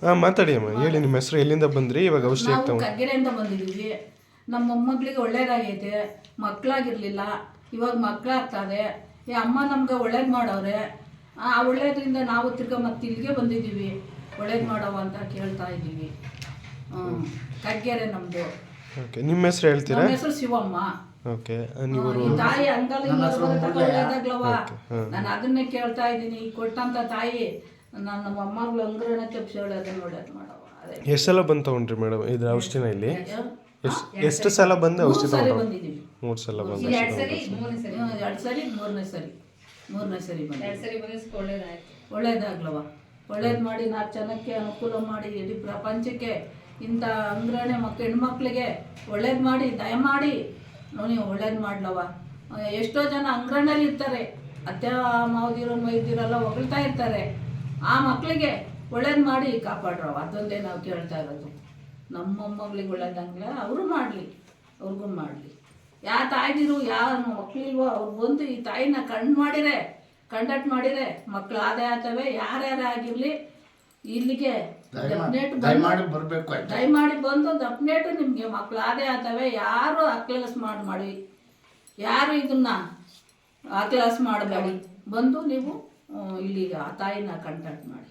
ಹಾಂ ಮಾತಾಡಿ ಅಮ್ಮ, ಹೇಳಿ ನಿಮ್ಮ ಹೆಸರು, ಎಲ್ಲಿಂದ ಬಂದ್ರಿ, ಇವಾಗ ಔಷಧಿ ನಾವು ಆಗ್ತಾವ? ಕಗ್ಗೆರೆಯಿಂದ ಬಂದಿದ್ದೀವಿ. ನಮ್ಮ ಮೊಮ್ಮಗಳಿಗೆ ಒಳ್ಳೇದಾಗೈತೆ, ಮಕ್ಕಳಾಗಿರ್ಲಿಲ್ಲ, ಇವಾಗ ಮಕ್ಕಳಾಗ್ತದೆ. ಈ ಅಮ್ಮ ನಮ್ಗೆ ಒಳ್ಳೇದು ಮಾಡವ್ರೆ. ಆ ಒಳ್ಳೇದ್ರಿಂದ ನಾವು ತಿರ್ಗಾ ಮತ್ತೆ ಇಲ್ಲಿಗೆ ಬಂದಿದ್ದೀವಿ, ಒಳ್ಳೇದು ಮಾಡವ ಅಂತ ಕೇಳ್ತಾ ಇದ್ದೀವಿ. ಕಗ್ಗೆರೆ ನಮ್ಮದು. ಓಕೆ, ನಿಮ್ಮ ಹೆಸರು ಹೇಳ್ತೀರಾ? ನಮ್ಮ ಹೆಸರು ಶಿವಮ್ಮ. ಓಕೆ, ನೀವು ಈ ತಾಯಿ ಅಂಗಲ್ ಒಳ್ಳೇದಾಗ್ಲವ, ನಾನು ಅದನ್ನೇ ಕೇಳ್ತಾ ಇದ್ದೀನಿ. ಕೊಟ್ಟಂತ ತಾಯಿ ನನ್ನ ಮೊಮ್ಮಗಳು ಅಂಗ್ರಹಣ ತಪ್ಪಿಸಿ ಒಳ್ಳೇದನ್ನ ಒಳ್ಳೇದು ಮಾಡವ. ಅದೇ ಎಷ್ಟು ಸಲ ಬಂದು ತೊಗೊಂಡ್ರಿ ಮೇಡಮ್ ಇದು ಔಷಧಿನ ಇಲ್ಲಿ? ಎಷ್ಟು ಸಲ ಬಂದು ಔಷಧಿ ತೊಗೊಂಡು? ಬಂದಿದ್ದೀವಿ. 3 ಸಲ ಬಂದು. 2 ಸರಿ, 3ನೇ ಸರಿ ಒಳ್ಳೇದಾಗ್ಲವ. ಒಳ್ಳೇದು ಮಾಡಿ 4 ಜನಕ್ಕೆ ಅನುಕೂಲ ಮಾಡಿ, ಇಡೀ ಪ್ರಪಂಚಕ್ಕೆ ಇಂಥ ಅಂಗ್ರಹಣೆ ಹೆಣ್ಮಕ್ಳಿಗೆ ಒಳ್ಳೇದು ಮಾಡಿ, ದಯಮಾಡಿ ನೀವು ಒಳ್ಳೇದು ಮಾಡ್ಲವ. ಎಷ್ಟೋ ಜನ ಅಂಗ್ರಹಣೆಯಲ್ಲಿ ಇರ್ತಾರೆ, ಅತ್ತೆ ಮಾವದಿರೋ ಮೈದಿರೆಲ್ಲ ಹೊಗಳ್ತಾ ಇರ್ತಾರೆ. ಆ ಮಕ್ಕಳಿಗೆ ಒಳ್ಳೇದು ಮಾಡಿ ಕಾಪಾಡ್ರವ, ಅದೊಂದೇ ನಾವು ಕೇಳ್ತಾ ಇರೋದು. ನಮ್ಮ ಮೊಮ್ಮಗಳಿಗೆ ಒಳ್ಳೇದಂಗ್ಲ ಅವರು ಮಾಡಲಿ, ಅವ್ರಿಗೂ ಮಾಡಲಿ. ಯಾವ ತಾಯ್ದಿರು ಯಾವ ಮಕ್ಕಳಿಲ್ವೋ ಅವ್ರು ಬಂದು ಈ ತಾಯಿನ ಕಂಡಕ್ಟ್ ಮಾಡಿರೆ ಮಕ್ಕಳು ಆದಾಯ ಆಗ್ತವೆ. ಯಾರ್ಯಾರೇ ಆಗಿರಲಿ ಇಲ್ಲಿಗೆ ದಯಮಾಡಿ ಬಂದು ದಪ್ನೇಟು ನಿಮಗೆ ಮಕ್ಕಳು ಆದಾಯ ಆಗ್ತವೆ. ಯಾರು ಅಕ್ಲಾಸ್ ಮಾಡಿ ಯಾರು ಇದನ್ನ ಅಕ್ಲಾಸ್ ಮಾಡಬೇಡಿ, ಬಂದು ನೀವು ಇಲ್ಲಿಗೆ ಆ ತಾಯಿನ ಕಾಂಟ್ಯಾಕ್ಟ್ ಮಾಡಿ.